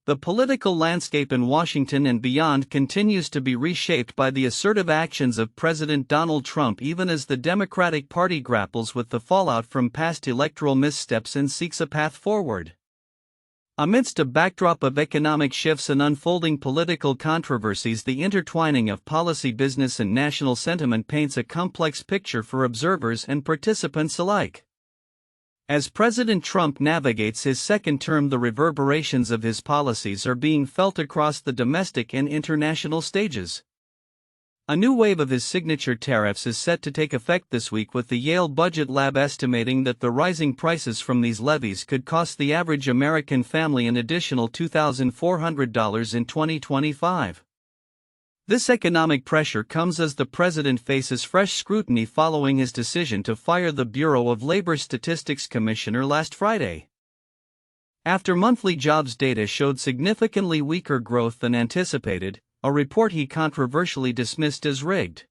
The political landscape in Washington and beyond continues to be reshaped by the assertive actions of President Donald Trump, even as the Democratic Party grapples with the fallout from past electoral missteps and seeks a path forward. Amidst a backdrop of economic shifts and unfolding political controversies, the intertwining of policy, business, and national sentiment paints a complex picture for observers and participants alike. As President Trump navigates his second term, the reverberations of his policies are being felt across the domestic and international stages. A new wave of his signature tariffs is set to take effect this week, with the Yale Budget Lab estimating that the rising prices from these levies could cost the average American family an additional $2,400 in 2025. This economic pressure comes as the president faces fresh scrutiny following his decision to fire the Bureau of Labor Statistics commissioner last Friday. After monthly jobs data showed significantly weaker growth than anticipated, a report he controversially dismissed as rigged.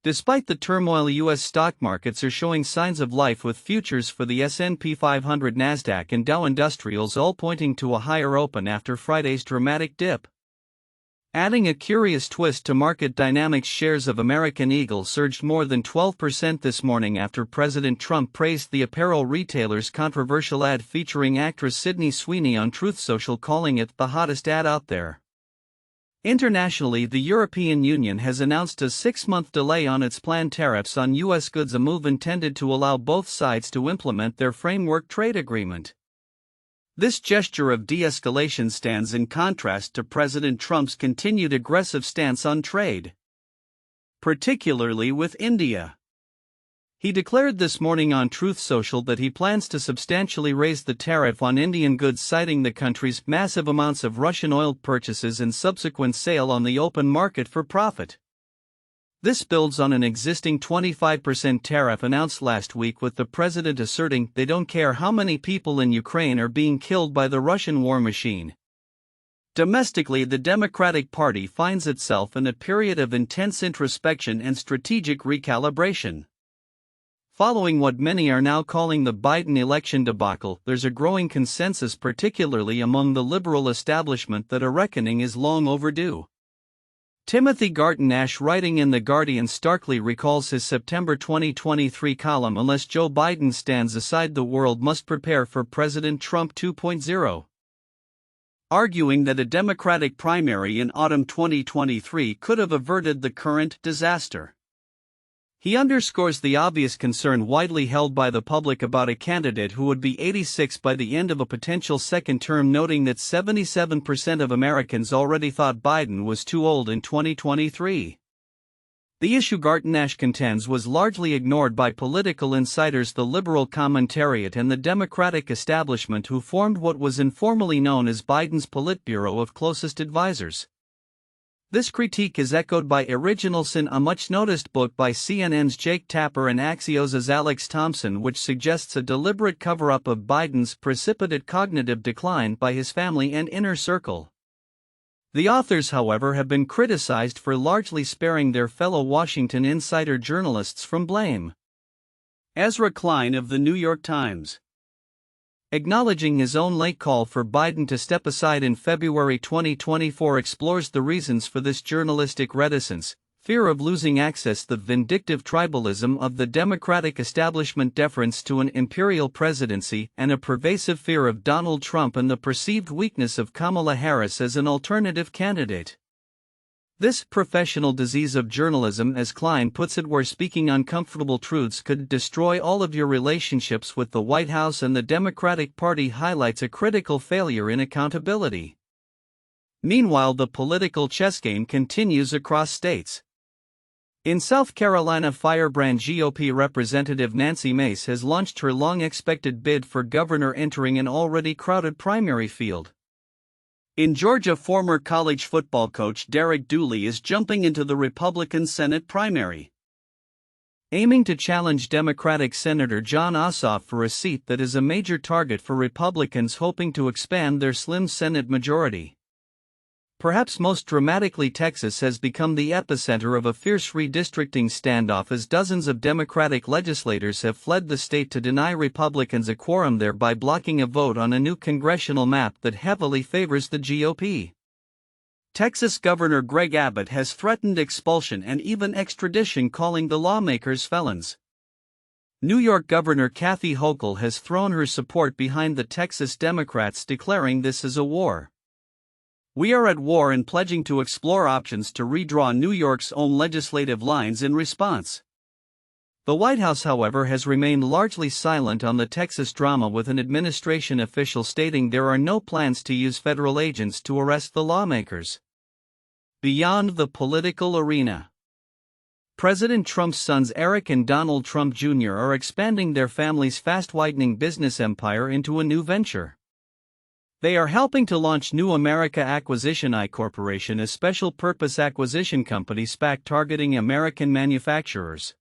Despite the turmoil, U.S. stock markets are showing signs of life, with futures for the S&P 500, Nasdaq, and Dow Industrials all pointing to a higher open after Friday's dramatic dip. Adding a curious twist to market dynamics, shares of American Eagle surged more than 12% this morning after President Trump praised the apparel retailer's controversial ad featuring actress Sydney Sweeney on Truth Social, calling it the hottest ad out there. Internationally, the European Union has announced a 6-month delay on its planned tariffs on U.S. goods, a move intended to allow both sides to implement their framework trade agreement. This gesture of de-escalation stands in contrast to President Trump's continued aggressive stance on trade, particularly with India. He declared this morning on Truth Social that he plans to substantially raise the tariff on Indian goods, citing the country's massive amounts of Russian oil purchases and subsequent sale on the open market for profit. This builds on an existing 25% tariff announced last week, with the president asserting they don't care how many people in Ukraine are being killed by the Russian war machine. Domestically, the Democratic Party finds itself in a period of intense introspection and strategic recalibration. Following what many are now calling the Biden election debacle, there's a growing consensus, particularly among the liberal establishment, that a reckoning is long overdue. Timothy Garton-Ash, writing in The Guardian, starkly recalls his September 2023 column, "Unless Joe Biden stands aside, the world must prepare for President Trump 2.0. Arguing that a Democratic primary in autumn 2023 could have averted the current disaster. He underscores the obvious concern widely held by the public about a candidate who would be 86 by the end of a potential second term, noting that 77% of Americans already thought Biden was too old in 2023. The issue, Garton-Ash contends, was largely ignored by political insiders, the liberal commentariat, and the Democratic establishment, who formed what was informally known as Biden's Politburo of closest advisors. This critique is echoed by Originals in a much-noticed book by CNN's Jake Tapper and Axios' Alex Thompson, which suggests a deliberate cover-up of Biden's precipitate cognitive decline by his family and inner circle. The authors, however, have been criticized for largely sparing their fellow Washington insider journalists from blame. Ezra Klein of The New York Times, acknowledging his own late call for Biden to step aside in February 2024, explores the reasons for this journalistic reticence: fear of losing access, the vindictive tribalism of the Democratic establishment, deference to an imperial presidency, and a pervasive fear of Donald Trump and the perceived weakness of Kamala Harris as an alternative candidate. This professional disease of journalism, as Klein puts it, where speaking uncomfortable truths could destroy all of your relationships with the White House and the Democratic Party, highlights a critical failure in accountability. Meanwhile, the political chess game continues across states. In South Carolina, firebrand GOP Representative Nancy Mace has launched her long-expected bid for governor, entering an already crowded primary field. In Georgia, former college football coach Derek Dooley is jumping into the Republican Senate primary, aiming to challenge Democratic Senator Jon Ossoff for a seat that is a major target for Republicans hoping to expand their slim Senate majority. Perhaps most dramatically, Texas has become the epicenter of a fierce redistricting standoff as dozens of Democratic legislators have fled the state to deny Republicans a quorum there by blocking a vote on a new congressional map that heavily favors the GOP. Texas Governor Greg Abbott has threatened expulsion and even extradition, calling the lawmakers felons. New York Governor Kathy Hochul has thrown her support behind the Texas Democrats, declaring this is a war. "We are at war and pledging to explore options to redraw New York's own legislative lines in response." The White House, however, has remained largely silent on the Texas drama, with an administration official stating there are no plans to use federal agents to arrest the lawmakers. Beyond the political arena, President Trump's sons Eric and Donald Trump Jr. are expanding their family's fast-widening business empire into a new venture. They are helping to launch New America Acquisition I Corporation, a special-purpose acquisition company SPAC targeting American manufacturers.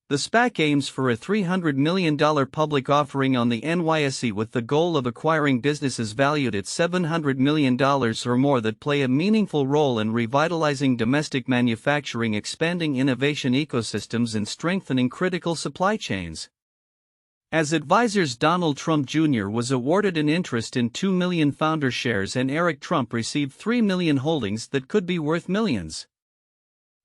The SPAC aims for a $300 million public offering on the NYSE with the goal of acquiring businesses valued at $700 million or more that play a meaningful role in revitalizing domestic manufacturing, expanding innovation ecosystems, and strengthening critical supply chains. As advisors, Donald Trump Jr. was awarded an interest in 2 million founder shares and Eric Trump received 3 million holdings that could be worth millions.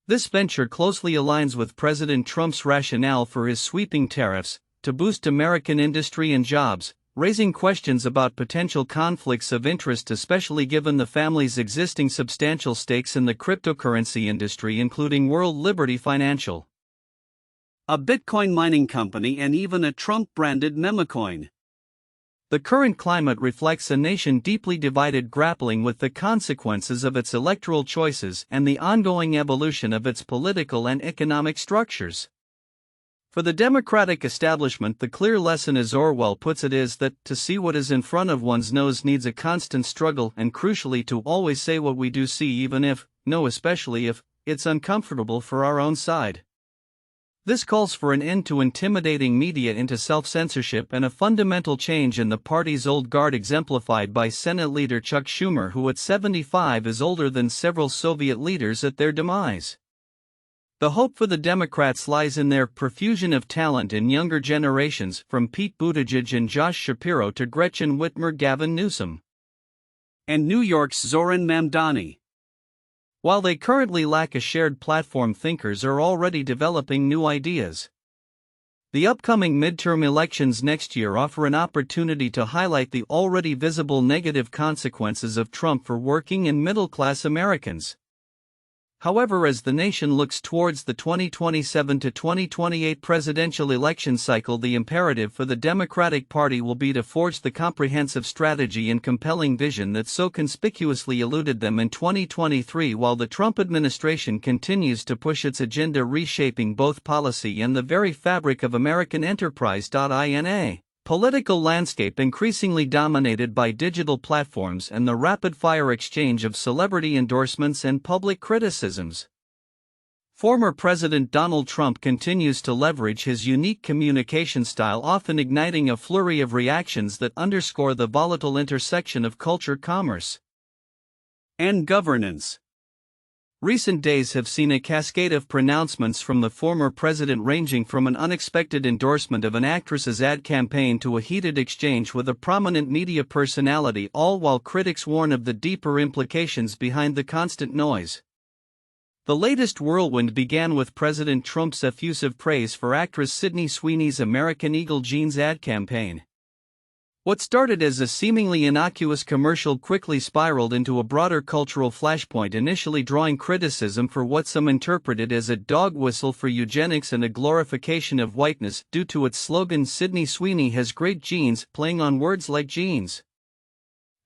This venture closely aligns with President Trump's rationale for his sweeping tariffs to boost American industry and jobs, raising questions about potential conflicts of interest, especially given the family's existing substantial stakes in the cryptocurrency industry, including World Liberty Financial, a Bitcoin mining company, and even a Trump-branded memecoin. The current climate reflects a nation deeply divided, grappling with the consequences of its electoral choices and the ongoing evolution of its political and economic structures. For the Democratic establishment, the clear lesson, as Orwell puts it, is that to see what is in front of one's nose needs a constant struggle, and crucially to always say what we do see, even if, no, especially if, it's uncomfortable for our own side. This calls for an end to intimidating media into self-censorship and a fundamental change in the party's old guard, exemplified by Senate leader Chuck Schumer, who at 75 is older than several Soviet leaders at their demise. The hope for the Democrats lies in their profusion of talent in younger generations, from Pete Buttigieg and Josh Shapiro to Gretchen Whitmer, Gavin Newsom, and New York's Zoran Mamdani. While they currently lack a shared platform, thinkers are already developing new ideas. The upcoming midterm elections next year offer an opportunity to highlight the already visible negative consequences of Trump for working and middle-class Americans. However, as the nation looks towards the 2027 to 2028 presidential election cycle, the imperative for the Democratic Party will be to forge the comprehensive strategy and compelling vision that so conspicuously eluded them in 2023, while the Trump administration continues to push its agenda, reshaping both policy and the very fabric of American enterprise. In a political landscape increasingly dominated by digital platforms and the rapid-fire exchange of celebrity endorsements and public criticisms, former President Donald Trump continues to leverage his unique communication style, often igniting a flurry of reactions that underscore the volatile intersection of culture, commerce, and governance. Recent days have seen a cascade of pronouncements from the former president, ranging from an unexpected endorsement of an actress's ad campaign to a heated exchange with a prominent media personality, all while critics warn of the deeper implications behind the constant noise. The latest whirlwind began with President Trump's effusive praise for actress Sydney Sweeney's American Eagle jeans ad campaign. What started as a seemingly innocuous commercial quickly spiraled into a broader cultural flashpoint, initially drawing criticism for what some interpreted as a dog whistle for eugenics and a glorification of whiteness due to its slogan "Sydney Sweeney has great genes," playing on words like jeans.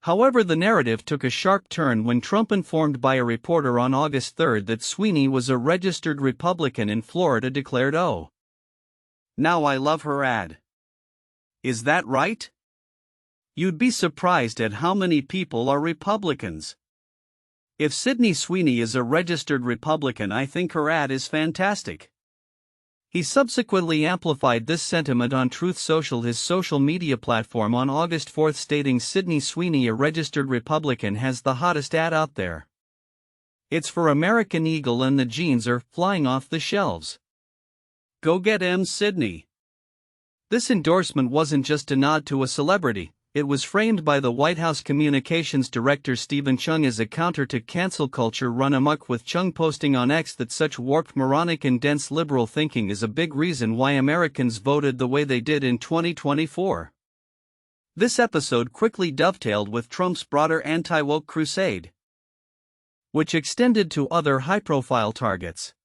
However, the narrative took a sharp turn when Trump informed by a reporter on August 3 that Sweeney was a registered Republican in Florida, declared, "Oh, now I love her ad. Is that right? You'd be surprised at how many people are Republicans. If Sydney Sweeney is a registered Republican, I think her ad is fantastic." He subsequently amplified this sentiment on Truth Social, his social media platform, on August 4, stating Sydney Sweeney, a registered Republican, has the hottest ad out there. It's for American Eagle and the jeans are flying off the shelves. Go get 'em, Sydney. This endorsement wasn't just a nod to a celebrity, it was framed by the White House Communications Director Stephen Chung as a counter to cancel culture run amok, with Chung posting on X that such warped, moronic and dense liberal thinking is a big reason why Americans voted the way they did in 2024. This episode quickly dovetailed with Trump's broader anti-woke crusade, which extended to other high-profile targets.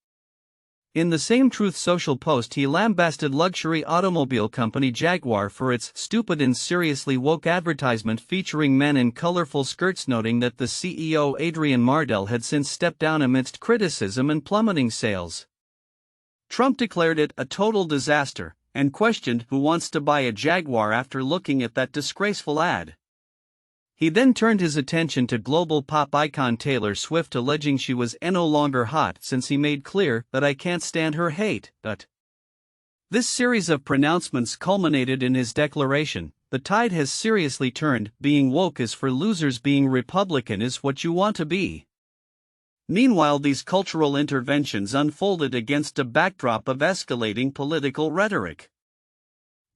In the same Truth Social post, he lambasted luxury automobile company Jaguar for its stupid and seriously woke advertisement featuring men in colorful skirts, noting that the CEO Adrian Mardell had since stepped down amidst criticism and plummeting sales. Trump declared it a total disaster and questioned who wants to buy a Jaguar after looking at that disgraceful ad. He then turned his attention to global pop icon Taylor Swift, alleging she was no longer hot since he made clear that "I can't stand her hate." But this series of pronouncements culminated in his declaration, "The tide has seriously turned, being woke is for losers, being Republican is what you want to be." Meanwhile, these cultural interventions unfolded against a backdrop of escalating political rhetoric,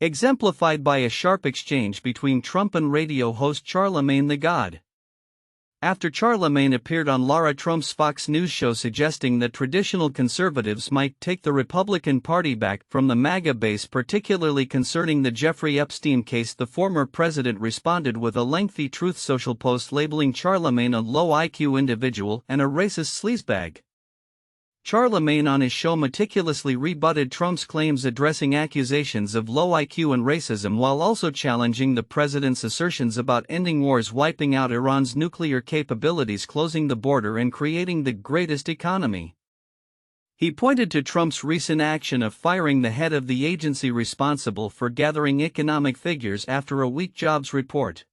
exemplified by a sharp exchange between Trump and radio host Charlamagne tha God. After Charlamagne appeared on Lara Trump's Fox News show suggesting that traditional conservatives might take the Republican Party back from the MAGA base, particularly concerning the Jeffrey Epstein case, the former president responded with a lengthy Truth Social post labeling Charlamagne a low IQ individual and a racist sleazebag. Charlamagne on his show meticulously rebutted Trump's claims, addressing accusations of low IQ and racism while also challenging the president's assertions about ending wars, wiping out Iran's nuclear capabilities, closing the border, and creating the greatest economy. He pointed to Trump's recent action of firing the head of the agency responsible for gathering economic figures after a weak jobs report,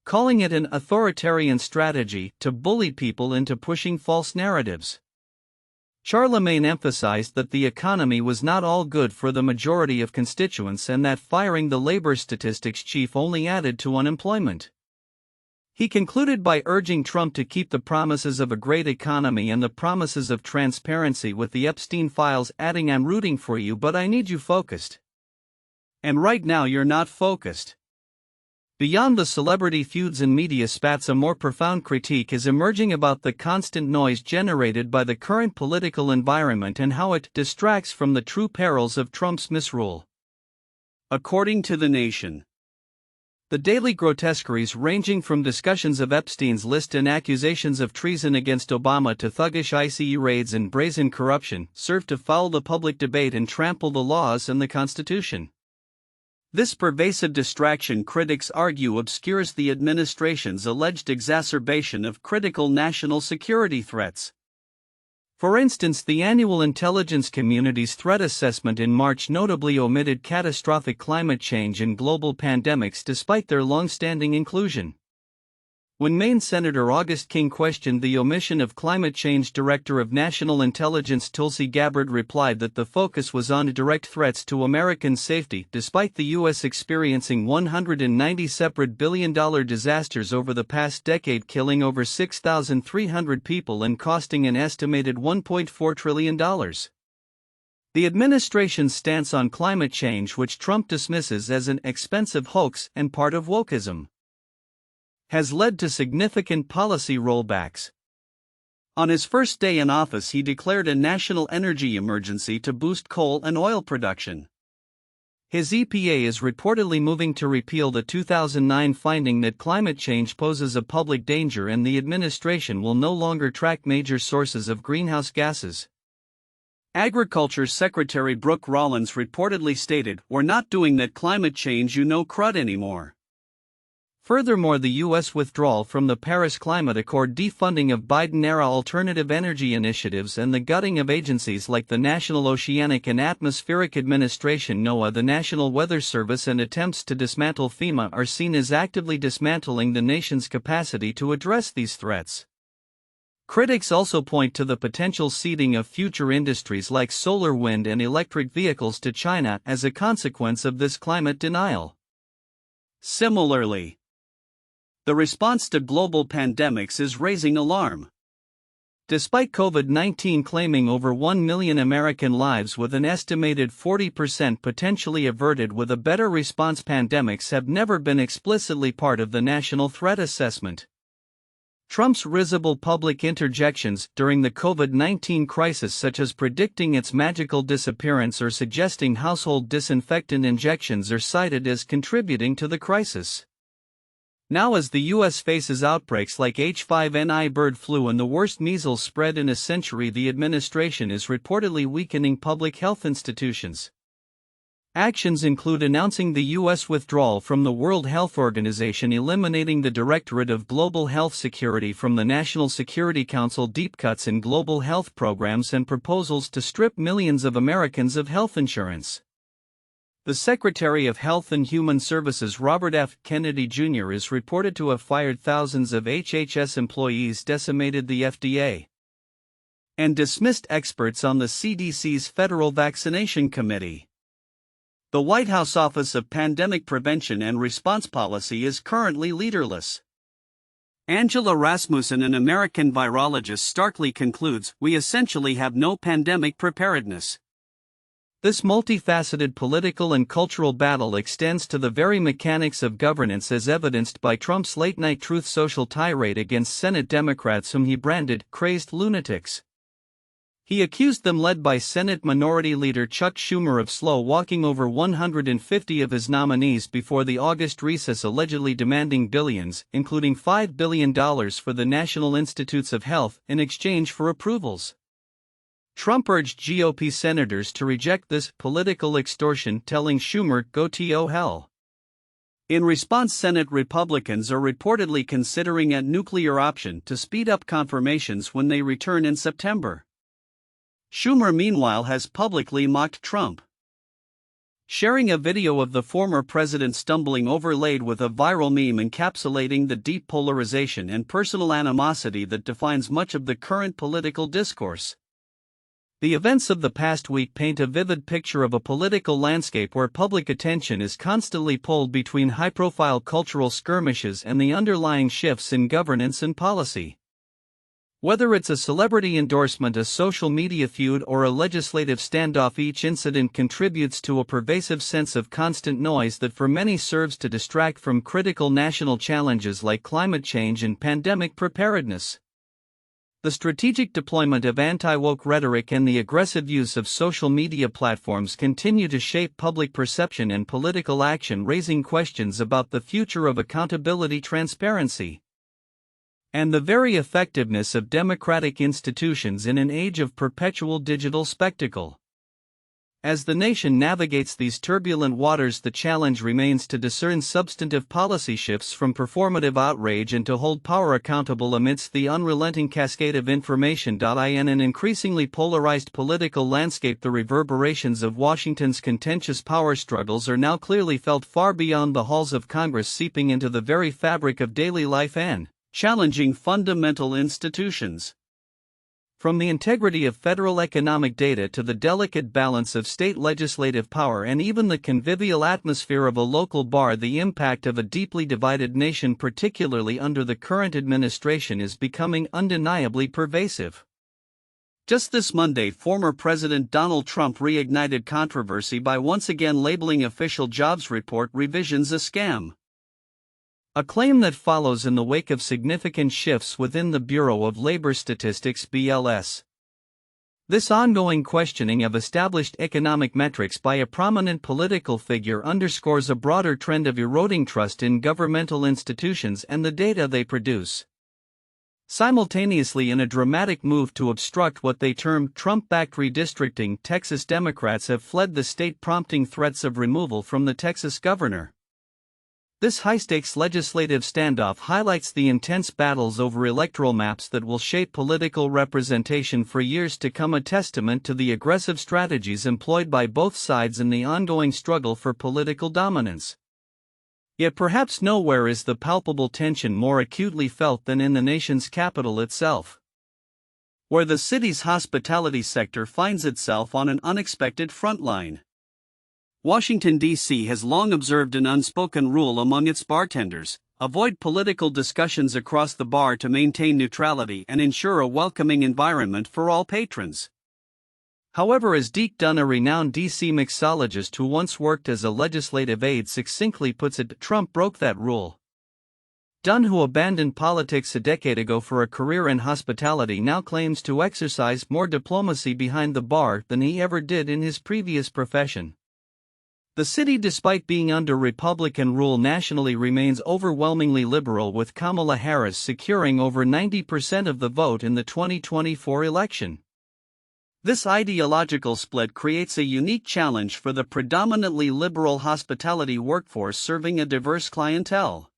calling it an authoritarian strategy to bully people into pushing false narratives. Charlamagne emphasized that the economy was not all good for the majority of constituents and that firing the labor statistics chief only added to unemployment. He concluded by urging Trump to keep the promises of a great economy and the promises of transparency with the Epstein files, adding, "I'm rooting for you, but I need you focused. And right now you're not focused." Beyond the celebrity feuds and media spats, a more profound critique is emerging about the constant noise generated by the current political environment and how it distracts from the true perils of Trump's misrule. According to The Nation, the daily grotesqueries, ranging from discussions of Epstein's list and accusations of treason against Obama to thuggish ICE raids and brazen corruption, serve to foul the public debate and trample the laws and the Constitution. This pervasive distraction, critics argue, obscures the administration's alleged exacerbation of critical national security threats. For instance, the annual intelligence community's threat assessment in March notably omitted catastrophic climate change and global pandemics despite their long-standing inclusion. When Maine Senator August King questioned the omission of climate change, Director of National Intelligence Tulsi Gabbard replied that the focus was on direct threats to American safety, despite the U.S. experiencing 190 separate billion-dollar disasters over the past decade, killing over 6,300 people and costing an estimated $1.4 trillion. The administration's stance on climate change, which Trump dismisses as an expensive hoax and part of wokeism, has led to significant policy rollbacks. On his first day in office, he declared a national energy emergency to boost coal and oil production. His EPA is reportedly moving to repeal the 2009 finding that climate change poses a public danger, and the administration will no longer track major sources of greenhouse gases. Agriculture Secretary Brooke Rollins reportedly stated, "We're not doing that climate change crud anymore." Furthermore, the U.S. withdrawal from the Paris Climate Accord, defunding of Biden-era alternative energy initiatives, and the gutting of agencies like the National Oceanic and Atmospheric Administration (NOAA), the National Weather Service, and attempts to dismantle FEMA are seen as actively dismantling the nation's capacity to address these threats. Critics also point to the potential ceding of future industries like solar, wind, and electric vehicles to China as a consequence of this climate denial. Similarly, the response to global pandemics is raising alarm. Despite COVID-19 claiming over 1 million American lives with an estimated 40% potentially averted with a better response, pandemics have never been explicitly part of the national threat assessment. Trump's risible public interjections during the COVID-19 crisis, such as predicting its magical disappearance or suggesting household disinfectant injections, are cited as contributing to the crisis. Now, as the U.S. faces outbreaks like H5N1 bird flu and the worst measles spread in a century, the administration is reportedly weakening public health institutions. Actions include announcing the U.S. withdrawal from the World Health Organization, eliminating the Directorate of Global Health Security from the National Security Council, deep cuts in global health programs, and proposals to strip millions of Americans of health insurance. The Secretary of Health and Human Services, Robert F. Kennedy Jr., is reported to have fired thousands of HHS employees, decimated the FDA, and dismissed experts on the CDC's Federal Vaccination Committee. The White House Office of Pandemic Prevention and Response Policy is currently leaderless. Angela Rasmussen, an American virologist, starkly concludes, "We essentially have no pandemic preparedness." This multifaceted political and cultural battle extends to the very mechanics of governance, as evidenced by Trump's late-night Truth Social tirade against Senate Democrats, whom he branded crazed lunatics. He accused them, led by Senate Minority Leader Chuck Schumer, of slow-walking over 150 of his nominees before the August recess, allegedly demanding billions, including $5 billion for the National Institutes of Health, in exchange for approvals. Trump urged GOP senators to reject this political extortion, telling Schumer, "Go to hell." In response, Senate Republicans are reportedly considering a nuclear option to speed up confirmations when they return in September. Schumer, meanwhile, has publicly mocked Trump, sharing a video of the former president stumbling, overlaid with a viral meme encapsulating the deep polarization and personal animosity that defines much of the current political discourse. The events of the past week paint a vivid picture of a political landscape where public attention is constantly pulled between high-profile cultural skirmishes and the underlying shifts in governance and policy. Whether it's a celebrity endorsement, a social media feud, or a legislative standoff, each incident contributes to a pervasive sense of constant noise that for many serves to distract from critical national challenges like climate change and pandemic preparedness. The strategic deployment of anti-woke rhetoric and the aggressive use of social media platforms continue to shape public perception and political action, raising questions about the future of accountability, transparency, and the very effectiveness of democratic institutions in an age of perpetual digital spectacle. As the nation navigates these turbulent waters, the challenge remains to discern substantive policy shifts from performative outrage and to hold power accountable amidst the unrelenting cascade of information. In an increasingly polarized political landscape, the reverberations of Washington's contentious power struggles are now clearly felt far beyond the halls of Congress, seeping into the very fabric of daily life and challenging fundamental institutions. From the integrity of federal economic data to the delicate balance of state legislative power and even the convivial atmosphere of a local bar, the impact of a deeply divided nation, particularly under the current administration, is becoming undeniably pervasive. Just this Monday, former President Donald Trump reignited controversy by once again labeling official jobs report revisions a scam, a claim that follows in the wake of significant shifts within the Bureau of Labor Statistics (BLS). This ongoing questioning of established economic metrics by a prominent political figure underscores a broader trend of eroding trust in governmental institutions and the data they produce. Simultaneously, in a dramatic move to obstruct what they term Trump-backed redistricting, Texas Democrats have fled the state, prompting threats of removal from the Texas governor. This high-stakes legislative standoff highlights the intense battles over electoral maps that will shape political representation for years to come, a testament to the aggressive strategies employed by both sides in the ongoing struggle for political dominance. Yet perhaps nowhere is the palpable tension more acutely felt than in the nation's capital itself. where the city's hospitality sector finds itself on an unexpected front line. Washington, D.C. has long observed an unspoken rule among its bartenders: avoid political discussions across the bar to maintain neutrality and ensure a welcoming environment for all patrons. However, as Deke Dunn, a renowned D.C. mixologist who once worked as a legislative aide, succinctly puts it, Trump broke that rule. Dunn, who abandoned politics a decade ago for a career in hospitality, now claims to exercise more diplomacy behind the bar than he ever did in his previous profession. The city, despite being under Republican rule nationally, remains overwhelmingly liberal, with Kamala Harris securing over 90% of the vote in the 2024 election. This ideological split creates a unique challenge for the predominantly liberal hospitality workforce serving a diverse clientele.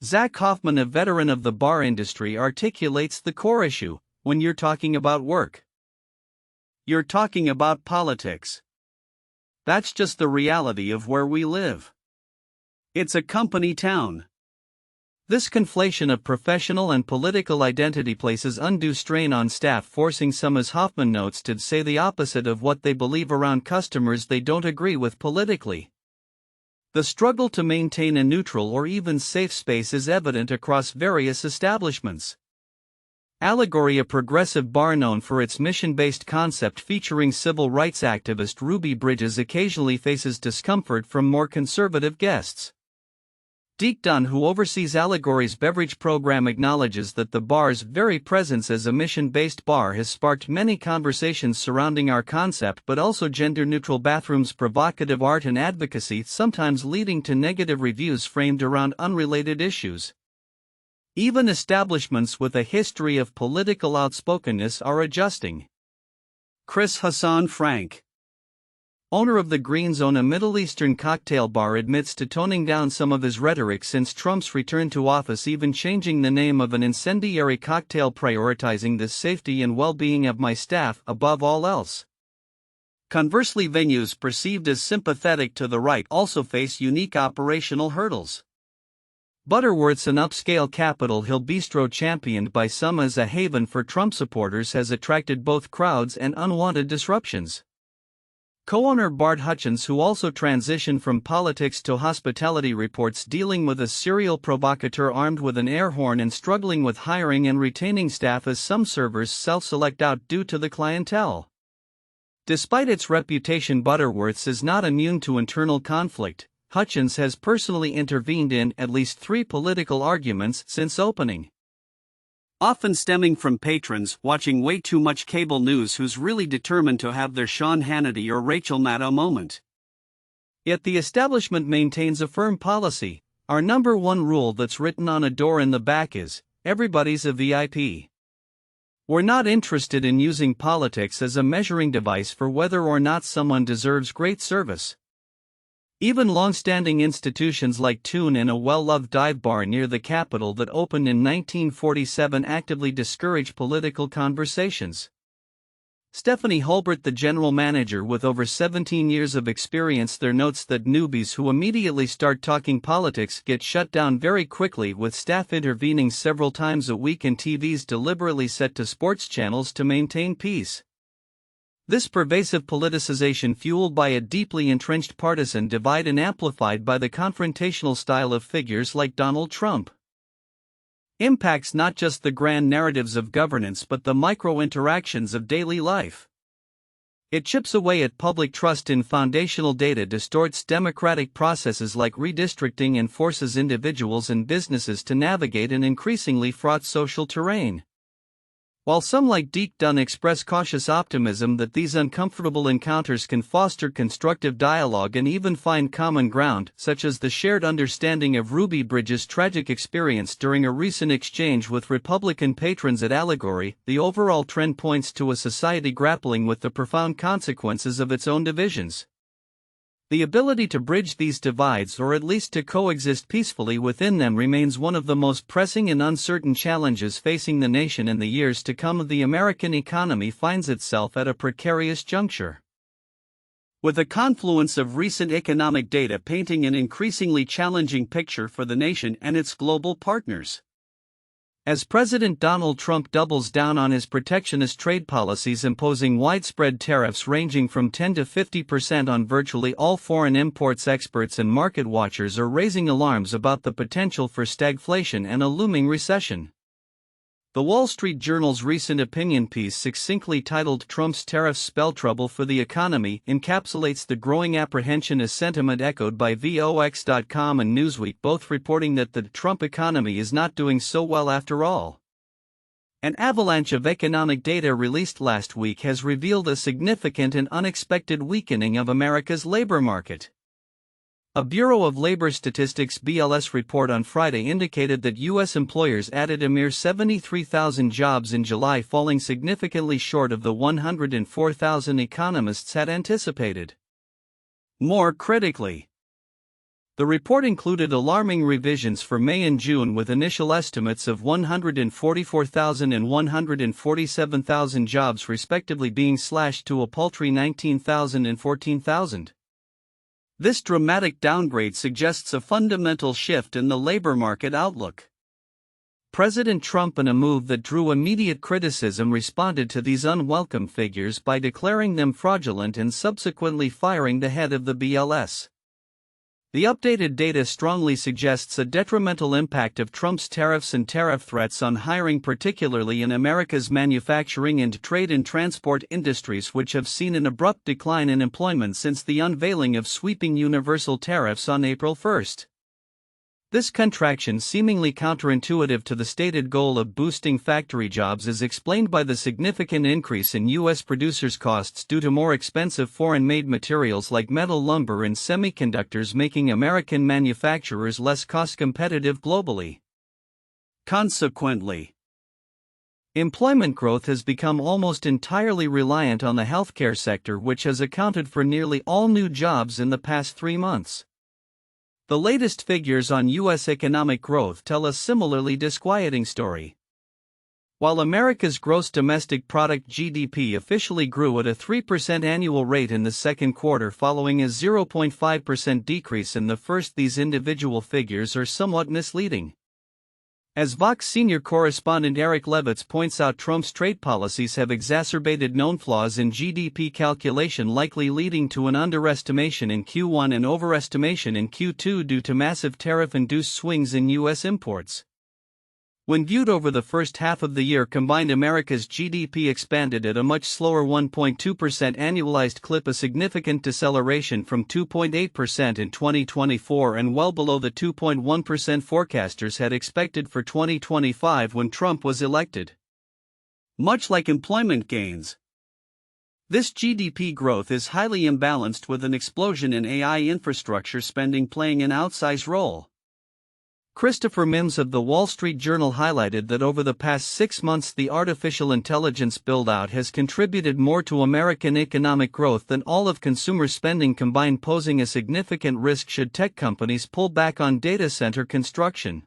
Zach Hoffman, a veteran of the bar industry, articulates the core issue: when you're talking about work, you're talking about politics. That's just the reality of where we live. It's a company town. This conflation of professional and political identity places undue strain on staff, forcing some, as Hoffman notes, to say the opposite of what they believe around customers they don't agree with politically. The struggle to maintain a neutral or even safe space is evident across various establishments. Allegory, a progressive bar known for its mission-based concept featuring civil rights activist Ruby Bridges, occasionally faces discomfort from more conservative guests. Deke Dunn, who oversees Allegory's beverage program, acknowledges that the bar's very presence as a mission-based bar has sparked many conversations surrounding our concept, but also gender-neutral bathrooms, provocative art, and advocacy, sometimes leading to negative reviews framed around unrelated issues. Even establishments with a history of political outspokenness are adjusting. Chris Hassan Frank, owner of the Green Zone, a Middle Eastern cocktail bar, admits to toning down some of his rhetoric since Trump's return to office, even changing the name of an incendiary cocktail, prioritizing the safety and well-being of my staff above all else. Conversely, venues perceived as sympathetic to the right also face unique operational hurdles. Butterworth's, an upscale Capitol Hill bistro championed by some as a haven for Trump supporters, has attracted both crowds and unwanted disruptions. Co-owner Bart Hutchins, who also transitioned from politics to hospitality, reports dealing with a serial provocateur armed with an air horn and struggling with hiring and retaining staff as some servers self-select out due to the clientele. Despite its reputation, Butterworth's is not immune to internal conflict. Hutchins has personally intervened in at least 3 political arguments since opening, often stemming from patrons watching way too much cable news who's really determined to have their Sean Hannity or Rachel Maddow moment. Yet the establishment maintains a firm policy. Our number one rule that's written on a door in the back is, everybody's a VIP. We're not interested in using politics as a measuring device for whether or not someone deserves great service. Even long-standing institutions like Tune Inn, a well-loved dive bar near the Capitol that opened in 1947, actively discourage political conversations. Stephanie Holbert, the general manager with over 17 years of experience there, notes that newbies who immediately start talking politics get shut down very quickly, with staff intervening several times a week and TVs deliberately set to sports channels to maintain peace. This pervasive politicization, fueled by a deeply entrenched partisan divide and amplified by the confrontational style of figures like Donald Trump, impacts not just the grand narratives of governance but the micro-interactions of daily life. It chips away at public trust in foundational data, distorts democratic processes like redistricting, and forces individuals and businesses to navigate an increasingly fraught social terrain. While some like Deke Dunn express cautious optimism that these uncomfortable encounters can foster constructive dialogue and even find common ground, such as the shared understanding of Ruby Bridges' tragic experience during a recent exchange with Republican patrons at Allegory, the overall trend points to a society grappling with the profound consequences of its own divisions. The ability to bridge these divides, or at least to coexist peacefully within them, remains one of the most pressing and uncertain challenges facing the nation in the years to come. The American economy finds itself at a precarious juncture, with a confluence of recent economic data painting an increasingly challenging picture for the nation and its global partners. As President Donald Trump doubles down on his protectionist trade policies, imposing widespread tariffs ranging from 10 to 50% on virtually all foreign imports, experts and market watchers are raising alarms about the potential for stagflation and a looming recession. The Wall Street Journal's recent opinion piece, succinctly titled "Trump's Tariffs Spell Trouble for the Economy," encapsulates the growing apprehension, as sentiment echoed by Vox.com and Newsweek, both reporting that the Trump economy is not doing so well after all. An avalanche of economic data released last week has revealed a significant and unexpected weakening of America's labor market. A Bureau of Labor Statistics (BLS) report on Friday indicated that U.S. employers added a mere 73,000 jobs in July, falling significantly short of the 104,000 economists had anticipated. More critically, the report included alarming revisions for May and June, with initial estimates of 144,000 and 147,000 jobs respectively being slashed to a paltry 19,000 and 14,000. This dramatic downgrade suggests a fundamental shift in the labor market outlook. President Trump, in a move that drew immediate criticism, responded to these unwelcome figures by declaring them fraudulent and subsequently firing the head of the BLS. The updated data strongly suggests a detrimental impact of Trump's tariffs and tariff threats on hiring, particularly in America's manufacturing and trade and transport industries, which have seen an abrupt decline in employment since the unveiling of sweeping universal tariffs on April 1. This contraction, seemingly counterintuitive to the stated goal of boosting factory jobs, is explained by the significant increase in U.S. producers' costs due to more expensive foreign-made materials like metal, lumber, and semiconductors, making American manufacturers less cost-competitive globally. Consequently, employment growth has become almost entirely reliant on the healthcare sector, which has accounted for nearly all new jobs in the past 3 months. The latest figures on U.S. economic growth tell a similarly disquieting story. While America's gross domestic product (GDP) officially grew at a 3% annual rate in the second quarter, following a 0.5% decrease in the first, these individual figures are somewhat misleading. As Vox senior correspondent Eric Levitz points out, Trump's trade policies have exacerbated known flaws in GDP calculation, likely leading to an underestimation in Q1 and overestimation in Q2 due to massive tariff-induced swings in U.S. imports. When viewed over the first half of the year combined, America's GDP expanded at a much slower 1.2% annualized clip, a significant deceleration from 2.8% in 2024 and well below the 2.1% forecasters had expected for 2025 when Trump was elected. Much like employment gains, this GDP growth is highly imbalanced, with an explosion in AI infrastructure spending playing an outsized role. Christopher Mims of The Wall Street Journal highlighted that over the past 6 months the artificial intelligence build-out has contributed more to American economic growth than all of consumer spending combined, posing a significant risk should tech companies pull back on data center construction.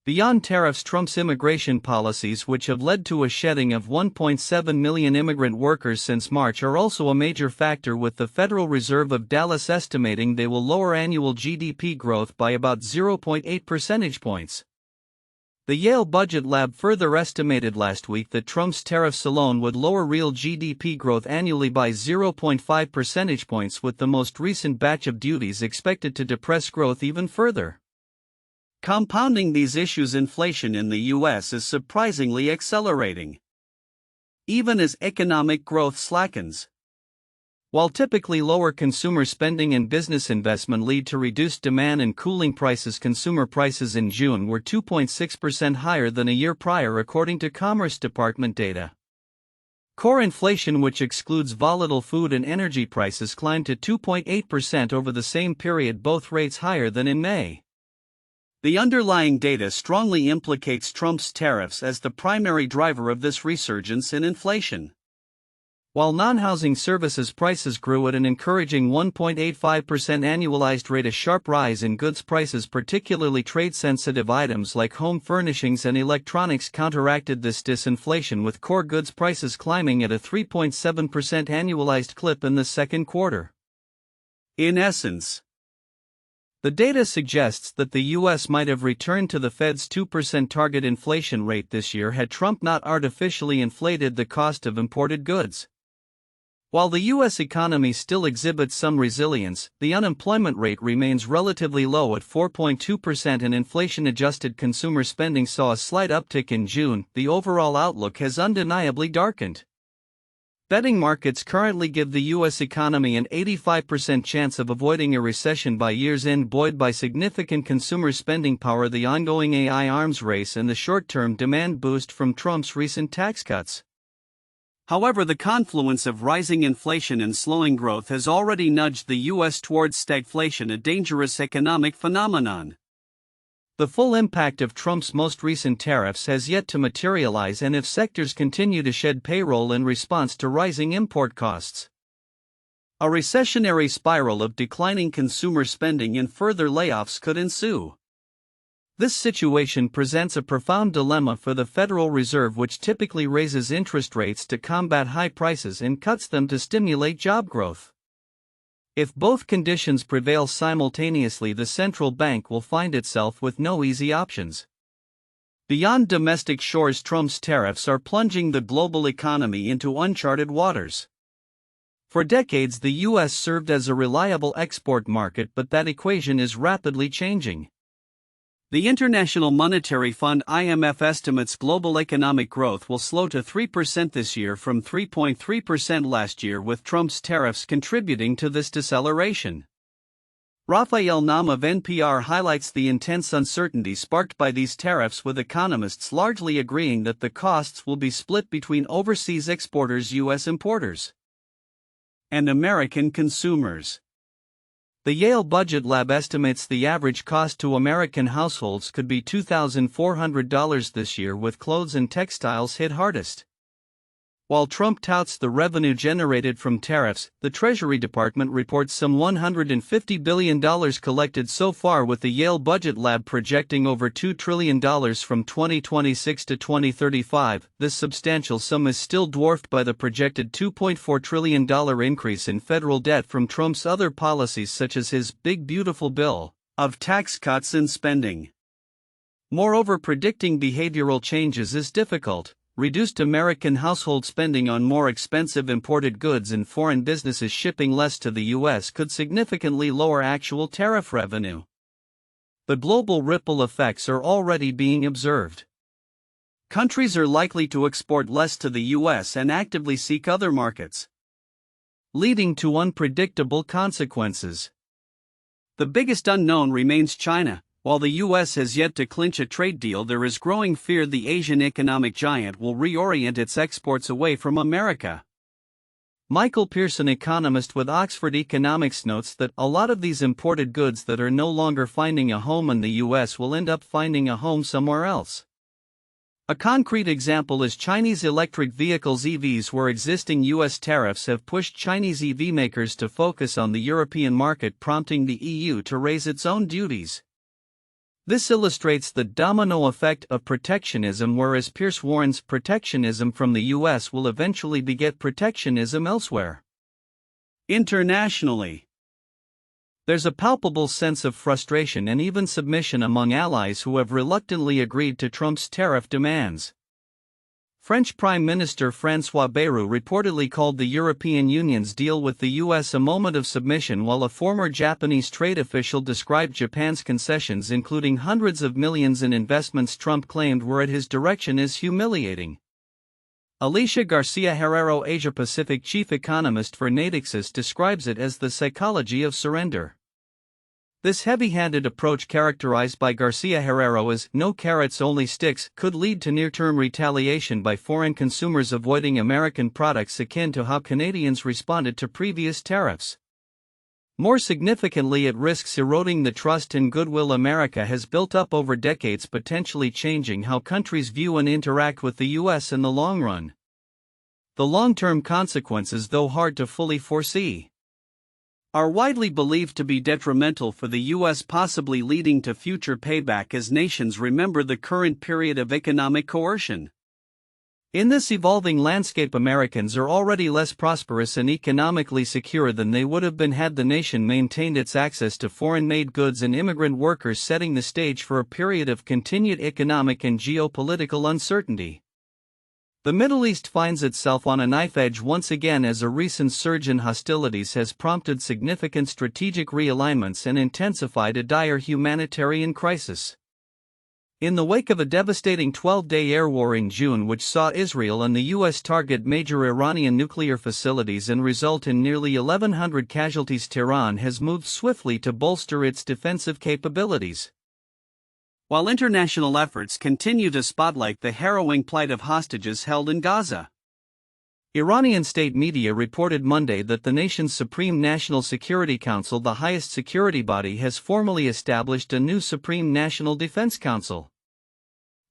Beyond tariffs, Trump's immigration policies, which have led to a shedding of 1.7 million immigrant workers since March, are also a major factor, with the Federal Reserve of Dallas estimating they will lower annual GDP growth by about 0.8 percentage points. The Yale Budget Lab further estimated last week that Trump's tariffs alone would lower real GDP growth annually by 0.5 percentage points, with the most recent batch of duties expected to depress growth even further. Compounding these issues, inflation in the U.S. is surprisingly accelerating, even as economic growth slackens. While typically lower consumer spending and business investment lead to reduced demand and cooling prices, consumer prices in June were 2.6% higher than a year prior, according to Commerce Department data. Core inflation, which excludes volatile food and energy prices, climbed to 2.8% over the same period, both rates higher than in May. The underlying data strongly implicates Trump's tariffs as the primary driver of this resurgence in inflation. While non-housing services prices grew at an encouraging 1.85% annualized rate, a sharp rise in goods prices, particularly trade-sensitive items like home furnishings and electronics, counteracted this disinflation, with core goods prices climbing at a 3.7% annualized clip in the second quarter. In essence, The data suggests that the U.S. might have returned to the Fed's 2% target inflation rate this year had Trump not artificially inflated the cost of imported goods. While the U.S. economy still exhibits some resilience, the unemployment rate remains relatively low at 4.2% and inflation-adjusted consumer spending saw a slight uptick in June. The overall outlook has undeniably darkened. Betting markets currently give the U.S. economy an 85% chance of avoiding a recession by year's end, buoyed by significant consumer spending power, the ongoing AI arms race, and the short-term demand boost from Trump's recent tax cuts. However, the confluence of rising inflation and slowing growth has already nudged the U.S. towards stagflation, a dangerous economic phenomenon. The full impact of Trump's most recent tariffs has yet to materialize, and if sectors continue to shed payroll in response to rising import costs, a recessionary spiral of declining consumer spending and further layoffs could ensue. This situation presents a profound dilemma for the Federal Reserve, which typically raises interest rates to combat high prices and cuts them to stimulate job growth. If both conditions prevail simultaneously, the central bank will find itself with no easy options. Beyond domestic shores, Trump's tariffs are plunging the global economy into uncharted waters. For decades, the U.S. served as a reliable export market, but that equation is rapidly changing. The International Monetary Fund (IMF) estimates global economic growth will slow to 3% this year from 3.3% last year, with Trump's tariffs contributing to this deceleration. Raphael Naum of NPR highlights the intense uncertainty sparked by these tariffs, with economists largely agreeing that the costs will be split between overseas exporters, U.S. importers, and American consumers. The Yale Budget Lab estimates the average cost to American households could be $2,400 this year, with clothes and textiles hit hardest. While Trump touts the revenue generated from tariffs, the Treasury Department reports some $150 billion collected so far, with the Yale Budget Lab projecting over $2 trillion from 2026 to 2035. This substantial sum is still dwarfed by the projected $2.4 trillion increase in federal debt from Trump's other policies, such as his Big Beautiful Bill of tax cuts and spending. Moreover, predicting behavioral changes is difficult. Reduced American household spending on more expensive imported goods and foreign businesses shipping less to the U.S. could significantly lower actual tariff revenue. The global ripple effects are already being observed. Countries are likely to export less to the U.S. and actively seek other markets, leading to unpredictable consequences. The biggest unknown remains China. While the U.S. has yet to clinch a trade deal, there is growing fear the Asian economic giant will reorient its exports away from America. Michael Pearson, economist with Oxford Economics, notes that a lot of these imported goods that are no longer finding a home in the U.S. will end up finding a home somewhere else. A concrete example is Chinese electric vehicles (EVs), where existing U.S. tariffs have pushed Chinese EV makers to focus on the European market, prompting the EU to raise its own duties. This illustrates the domino effect of protectionism, whereas Pierce warns protectionism from the U.S. will eventually beget protectionism elsewhere. Internationally, there's a palpable sense of frustration and even submission among allies who have reluctantly agreed to Trump's tariff demands. French Prime Minister François Bayrou reportedly called the European Union's deal with the U.S. a moment of submission, while a former Japanese trade official described Japan's concessions, including hundreds of millions in investments Trump claimed were at his direction, as humiliating. Alicia Garcia Herrero, Asia-Pacific chief economist for Natixis, describes it as the psychology of surrender. This heavy-handed approach, characterized by Garcia Herrero as "no carrots, only sticks," could lead to near-term retaliation by foreign consumers avoiding American products, akin to how Canadians responded to previous tariffs. More significantly, it risks eroding the trust and goodwill America has built up over decades, potentially changing how countries view and interact with the U.S. in the long run. The long-term consequences, though hard to fully foresee, are widely believed to be detrimental for the U.S., possibly leading to future payback as nations remember the current period of economic coercion. In this evolving landscape, Americans are already less prosperous and economically secure than they would have been had the nation maintained its access to foreign-made goods and immigrant workers, setting the stage for a period of continued economic and geopolitical uncertainty. The Middle East finds itself on a knife edge once again as a recent surge in hostilities has prompted significant strategic realignments and intensified a dire humanitarian crisis. In the wake of a devastating 12-day air war in June which saw Israel and the U.S. target major Iranian nuclear facilities and result in nearly 1,100 casualties, Tehran has moved swiftly to bolster its defensive capabilities. While international efforts continue to spotlight the harrowing plight of hostages held in Gaza, Iranian state media reported Monday that the nation's Supreme National Security Council, the highest security body, has formally established a new Supreme National Defense Council.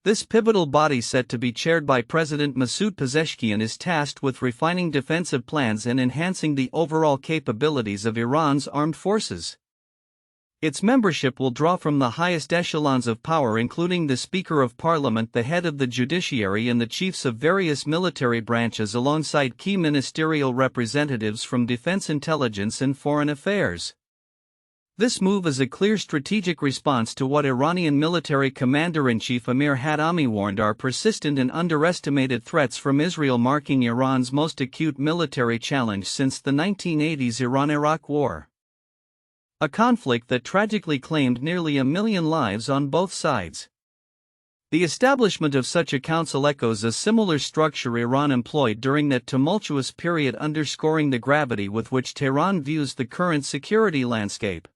This pivotal body, set to be chaired by President Masoud Pezeshkian, is tasked with refining defensive plans and enhancing the overall capabilities of Iran's armed forces. Its membership will draw from the highest echelons of power, including the Speaker of Parliament, the head of the judiciary, and the chiefs of various military branches, alongside key ministerial representatives from defense, intelligence, and foreign affairs. This move is a clear strategic response to what Iranian military commander-in-chief Amir Hatami warned are persistent and underestimated threats from Israel, marking Iran's most acute military challenge since the 1980s Iran-Iraq War. A conflict that tragically claimed nearly 1 million lives on both sides. The establishment of such a council echoes a similar structure Iran employed during that tumultuous period, underscoring the gravity with which Tehran views the current security landscape.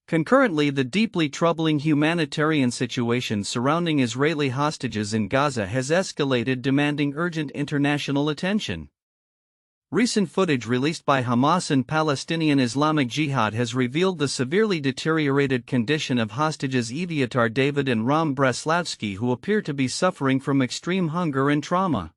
Concurrently, the deeply troubling humanitarian situation surrounding Israeli hostages in Gaza has escalated, demanding urgent international attention. Recent footage released by Hamas and Palestinian Islamic Jihad has revealed the severely deteriorated condition of hostages Eviatar David and Ram Breslavsky, who appear to be suffering from extreme hunger and trauma.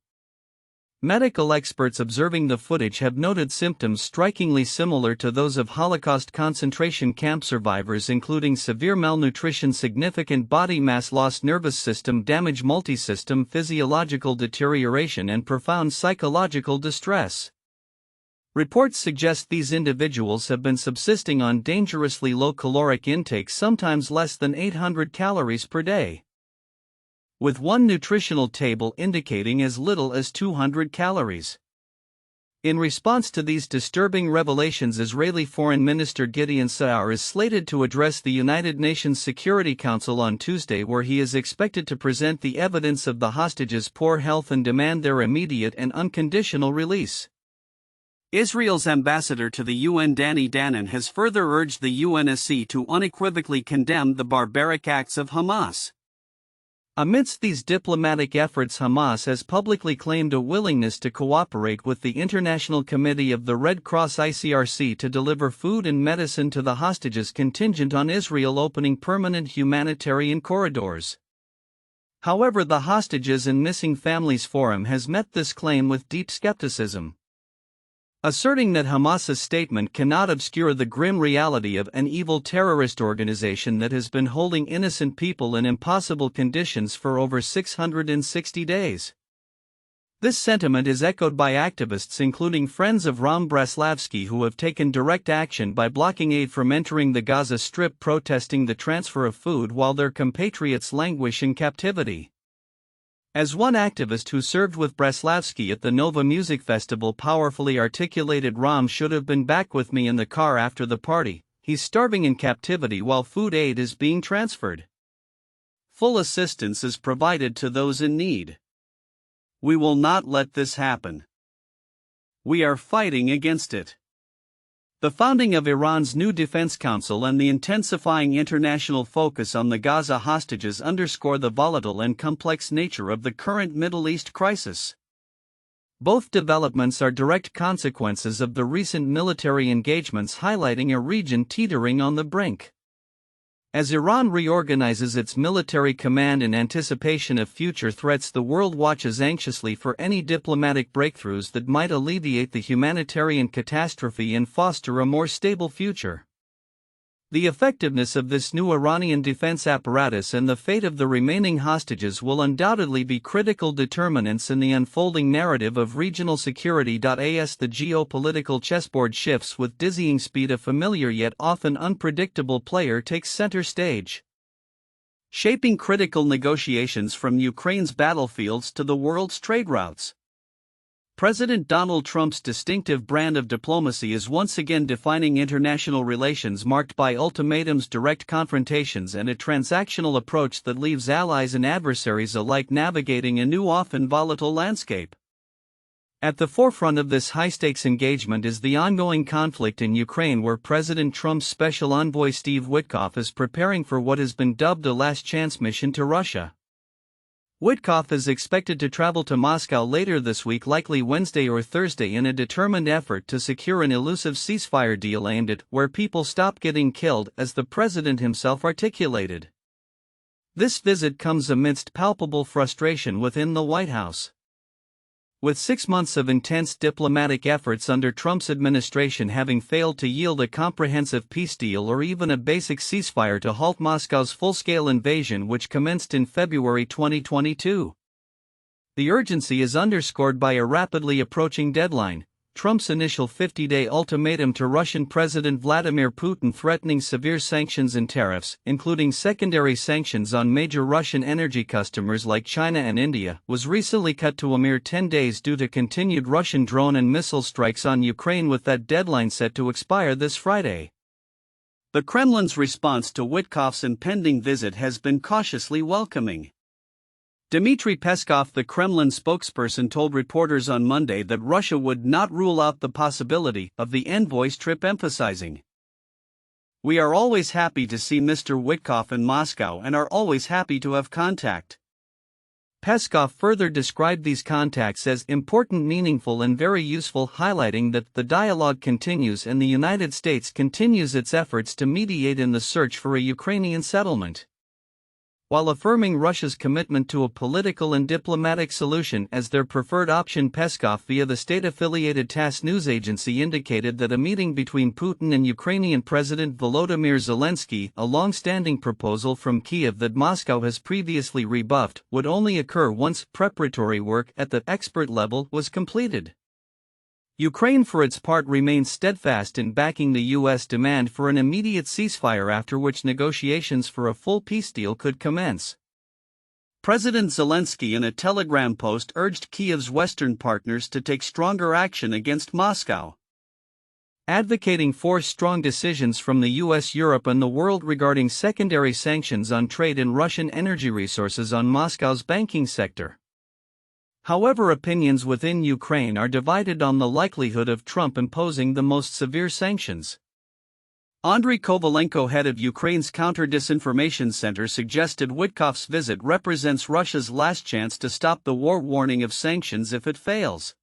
Medical experts observing the footage have noted symptoms strikingly similar to those of Holocaust concentration camp survivors, including severe malnutrition, significant body mass loss, nervous system damage, multisystem physiological deterioration, and profound psychological distress. Reports suggest these individuals have been subsisting on dangerously low caloric intakes, sometimes less than 800 calories per day, with one nutritional table indicating as little as 200 calories. In response to these disturbing revelations, Israeli Foreign Minister Gideon Sa'ar is slated to address the United Nations Security Council on Tuesday, where he is expected to present the evidence of the hostages' poor health and demand their immediate and unconditional release. Israel's ambassador to the UN, Danny Danon, has further urged the UNSC to unequivocally condemn the barbaric acts of Hamas. Amidst these diplomatic efforts, Hamas has publicly claimed a willingness to cooperate with the International Committee of the Red Cross (ICRC) to deliver food and medicine to the hostages, contingent on Israel opening permanent humanitarian corridors. However, the Hostages and Missing Families Forum has met this claim with deep skepticism, asserting that Hamas's statement cannot obscure the grim reality of an evil terrorist organization that has been holding innocent people in impossible conditions for over 660 days. This sentiment is echoed by activists, including friends of Ram Breslavsky, who have taken direct action by blocking aid from entering the Gaza Strip, protesting the transfer of food while their compatriots languish in captivity. As one activist who served with Breslavsky at the Nova Music Festival powerfully articulated, "Ram should have been back with me in the car after the party. He's starving in captivity while food aid is being transferred. Full assistance is provided to those in need. We will not let this happen. We are fighting against it." The founding of Iran's new Defense Council and the intensifying international focus on the Gaza hostages underscore the volatile and complex nature of the current Middle East crisis. Both developments are direct consequences of the recent military engagements, highlighting a region teetering on the brink. As Iran reorganizes its military command in anticipation of future threats, the world watches anxiously for any diplomatic breakthroughs that might alleviate the humanitarian catastrophe and foster a more stable future. The effectiveness of this new Iranian defense apparatus and the fate of the remaining hostages will undoubtedly be critical determinants in the unfolding narrative of regional security. As the geopolitical chessboard shifts with dizzying speed, a familiar yet often unpredictable player takes center stage, shaping critical negotiations from Ukraine's battlefields to the world's trade routes. President Donald Trump's distinctive brand of diplomacy is once again defining international relations, marked by ultimatums, direct confrontations, and a transactional approach that leaves allies and adversaries alike navigating a new, often volatile landscape. At the forefront of this high-stakes engagement is the ongoing conflict in Ukraine, where President Trump's special envoy Steve Witkoff is preparing for what has been dubbed a last-chance mission to Russia. Witkoff is expected to travel to Moscow later this week, likely Wednesday or Thursday, in a determined effort to secure an elusive ceasefire deal aimed at where people stop getting killed, as the president himself articulated. This visit comes amidst palpable frustration within the White House. With 6 months of intense diplomatic efforts under Trump's administration having failed to yield a comprehensive peace deal or even a basic ceasefire to halt Moscow's full-scale invasion, which commenced in February 2022. The urgency is underscored by a rapidly approaching deadline: Trump's initial 50-day ultimatum to Russian President Vladimir Putin threatening severe sanctions and tariffs, including secondary sanctions on major Russian energy customers like China and India, was recently cut to a mere 10 days due to continued Russian drone and missile strikes on Ukraine, with that deadline set to expire this Friday. The Kremlin's response to Witkoff's impending visit has been cautiously welcoming. Dmitry Peskov, the Kremlin spokesperson, told reporters on Monday that Russia would not rule out the possibility of the envoy's trip, emphasizing, "We are always happy to see Mr. Witkoff in Moscow and are always happy to have contact." Peskov further described these contacts as important, meaningful, and very useful, highlighting that the dialogue continues and the United States continues its efforts to mediate in the search for a Ukrainian settlement. While affirming Russia's commitment to a political and diplomatic solution as their preferred option, Peskov, via the state-affiliated TASS news agency, indicated that a meeting between Putin and Ukrainian President Volodymyr Zelensky, a long-standing proposal from Kyiv that Moscow has previously rebuffed, would only occur once preparatory work at the expert level was completed. Ukraine, for its part, remains steadfast in backing the U.S. demand for an immediate ceasefire, after which negotiations for a full peace deal could commence. President Zelensky, in a Telegram post, urged Kyiv's Western partners to take stronger action against Moscow, advocating 4 strong decisions from the U.S., Europe, and the world regarding secondary sanctions on trade in Russian energy resources on Moscow's banking sector. However, opinions within Ukraine are divided on the likelihood of Trump imposing the most severe sanctions. Andriy Kovalenko, head of Ukraine's Counter-Disinformation Center, suggested Witkoff's visit represents Russia's last chance to stop the war, warning of sanctions if it fails.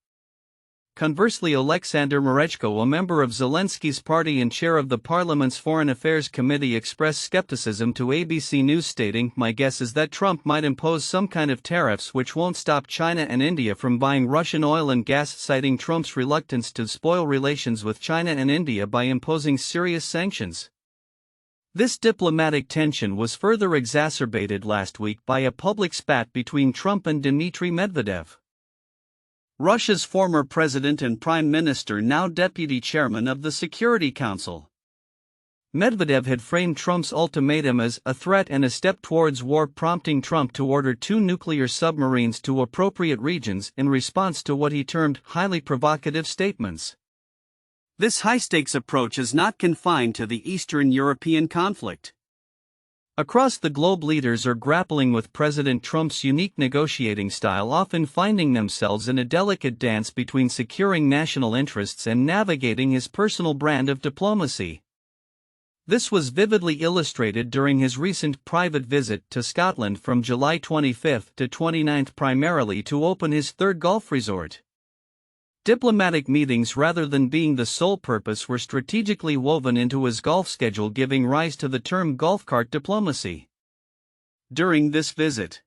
Conversely, Alexander Marechko, a member of Zelensky's party and chair of the parliament's Foreign Affairs Committee, expressed skepticism to ABC News, stating, "My guess is that Trump might impose some kind of tariffs which won't stop China and India from buying Russian oil and gas," citing Trump's reluctance to spoil relations with China and India by imposing serious sanctions. This diplomatic tension was further exacerbated last week by a public spat between Trump and Dmitry Medvedev, Russia's former president and prime minister, now deputy chairman of the Security Council. Medvedev had framed Trump's ultimatum as a threat and a step towards war, prompting Trump to order 2 nuclear submarines to appropriate regions in response to what he termed highly provocative statements. This high-stakes approach is not confined to the Eastern European conflict. Across the globe, leaders are grappling with President Trump's unique negotiating style, often finding themselves in a delicate dance between securing national interests and navigating his personal brand of diplomacy. This was vividly illustrated during his recent private visit to Scotland from July 25 to 29, primarily to open his 3rd golf resort. Diplomatic meetings, rather than being the sole purpose, were strategically woven into his golf schedule, giving rise to the term golf cart diplomacy. During this visit,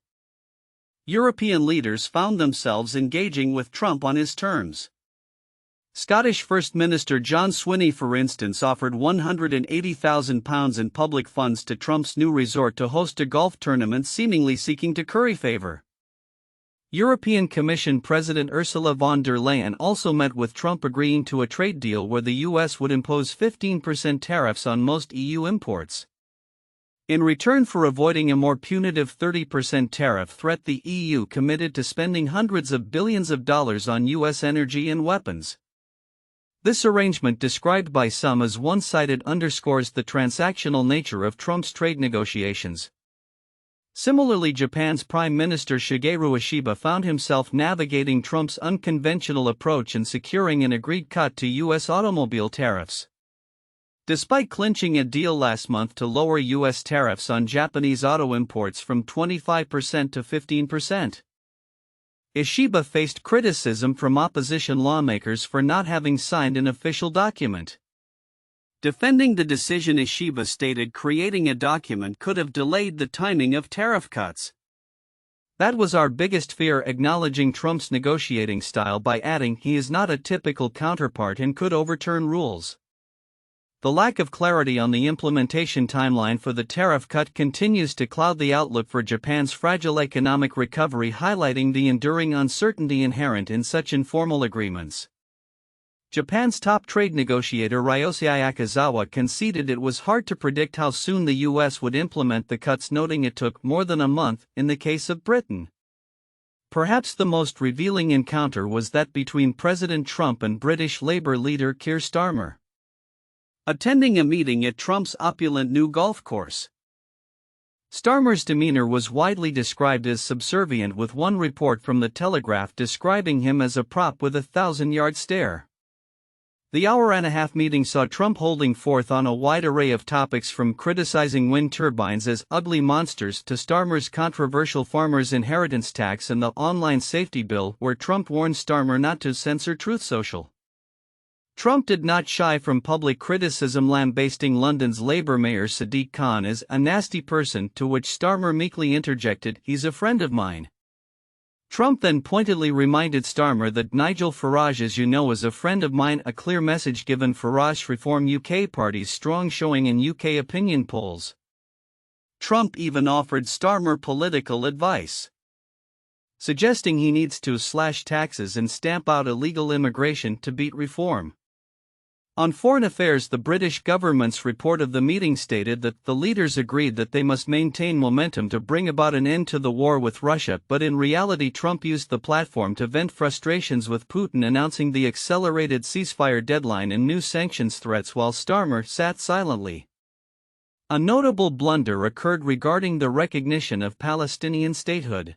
European leaders found themselves engaging with Trump on his terms. Scottish First Minister John Swinney, for instance, offered £180,000 in public funds to Trump's new resort to host a golf tournament, seemingly seeking to curry favor. European Commission President Ursula von der Leyen also met with Trump, agreeing to a trade deal where the US would impose 15% tariffs on most EU imports. In return for avoiding a more punitive 30% tariff threat, the EU committed to spending hundreds of billions of dollars on US energy and weapons. This arrangement, described by some as one-sided, underscores the transactional nature of Trump's trade negotiations. Similarly, Japan's Prime Minister Shigeru Ishiba found himself navigating Trump's unconventional approach and securing an agreed cut to U.S. automobile tariffs. Despite clinching a deal last month to lower U.S. tariffs on Japanese auto imports from 25% to 15%. Ishiba faced criticism from opposition lawmakers for not having signed an official document. Defending the decision, Ishiba stated creating a document could have delayed the timing of tariff cuts. That was our biggest fear, acknowledging Trump's negotiating style by adding he is not a typical counterpart and could overturn rules. The lack of clarity on the implementation timeline for the tariff cut continues to cloud the outlook for Japan's fragile economic recovery, highlighting the enduring uncertainty inherent in such informal agreements. Japan's top trade negotiator Ryosei Akazawa conceded it was hard to predict how soon the U.S. would implement the cuts, noting it took more than a month in the case of Britain. Perhaps the most revealing encounter was that between President Trump and British Labour leader Keir Starmer, attending a meeting at Trump's opulent new golf course. Starmer's demeanor was widely described as subservient, with one report from The Telegraph describing him as a prop with a 1,000-yard stare. The hour-and-a-half meeting saw Trump holding forth on a wide array of topics, from criticizing wind turbines as ugly monsters to Starmer's controversial farmers' inheritance tax and the online safety bill, where Trump warned Starmer not to censor Truth Social. Trump did not shy from public criticism, lambasting London's Labour Mayor Sadiq Khan as a nasty person, to which Starmer meekly interjected, "He's a friend of mine." Trump then pointedly reminded Starmer that Nigel Farage, as you know, is a friend of mine, a clear message given Farage Reform UK Party's strong showing in UK opinion polls. Trump even offered Starmer political advice, suggesting he needs to slash taxes and stamp out illegal immigration to beat reform. On Foreign Affairs, the British government's report of the meeting stated that the leaders agreed that they must maintain momentum to bring about an end to the war with Russia, but in reality Trump used the platform to vent frustrations with Putin, announcing the accelerated ceasefire deadline and new sanctions threats, while Starmer sat silently. A notable blunder occurred regarding the recognition of Palestinian statehood.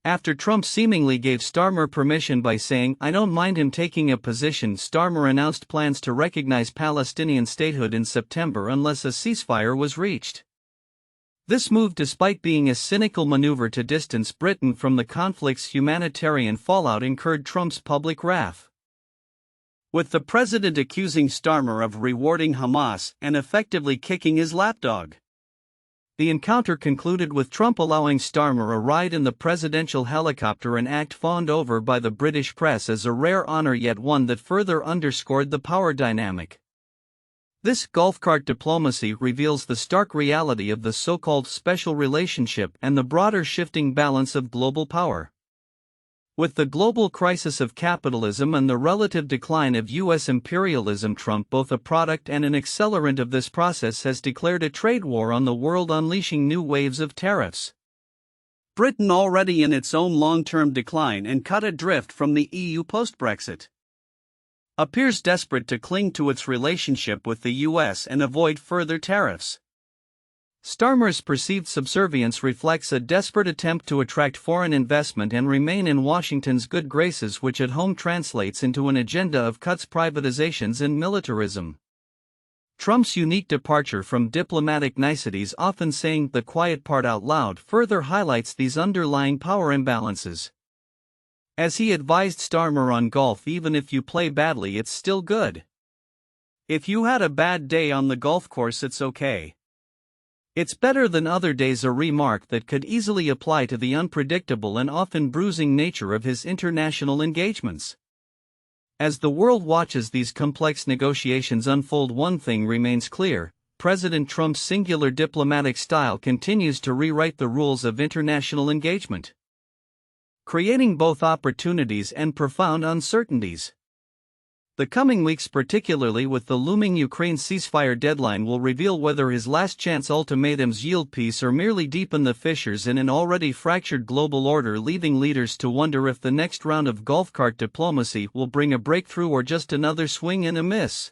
After Trump seemingly gave Starmer permission by saying, "I don't mind him taking a position," Starmer announced plans to recognize Palestinian statehood in September unless a ceasefire was reached. This move, despite being a cynical maneuver to distance Britain from the conflict's humanitarian fallout, incurred Trump's public wrath, with the president accusing Starmer of rewarding Hamas and effectively kicking his lapdog. The encounter concluded with Trump allowing Starmer a ride in the presidential helicopter, an act fawned over by the British press as a rare honor, yet one that further underscored the power dynamic. This golf cart diplomacy reveals the stark reality of the so-called special relationship and the broader shifting balance of global power. With the global crisis of capitalism and the relative decline of U.S. imperialism, Trump, both a product and an accelerant of this process, has declared a trade war on the world, unleashing new waves of tariffs. Britain, already in its own long-term decline and cut adrift from the EU post-Brexit, appears desperate to cling to its relationship with the U.S. and avoid further tariffs. Starmer's perceived subservience reflects a desperate attempt to attract foreign investment and remain in Washington's good graces, which at home translates into an agenda of cuts, privatizations, and militarism. Trump's unique departure from diplomatic niceties, often saying the quiet part out loud, further highlights these underlying power imbalances. As he advised Starmer on golf, "Even if you play badly, it's still good. If you had a bad day on the golf course, it's okay. It's better than other days," a remark that could easily apply to the unpredictable and often bruising nature of his international engagements. As the world watches these complex negotiations unfold, one thing remains clear: President Trump's singular diplomatic style continues to rewrite the rules of international engagement, creating both opportunities and profound uncertainties. The coming weeks, particularly with the looming Ukraine ceasefire deadline, will reveal whether his last-chance ultimatums yield peace or merely deepen the fissures in an already fractured global order, leading leaders to wonder if the next round of golf cart diplomacy will bring a breakthrough or just another swing and a miss.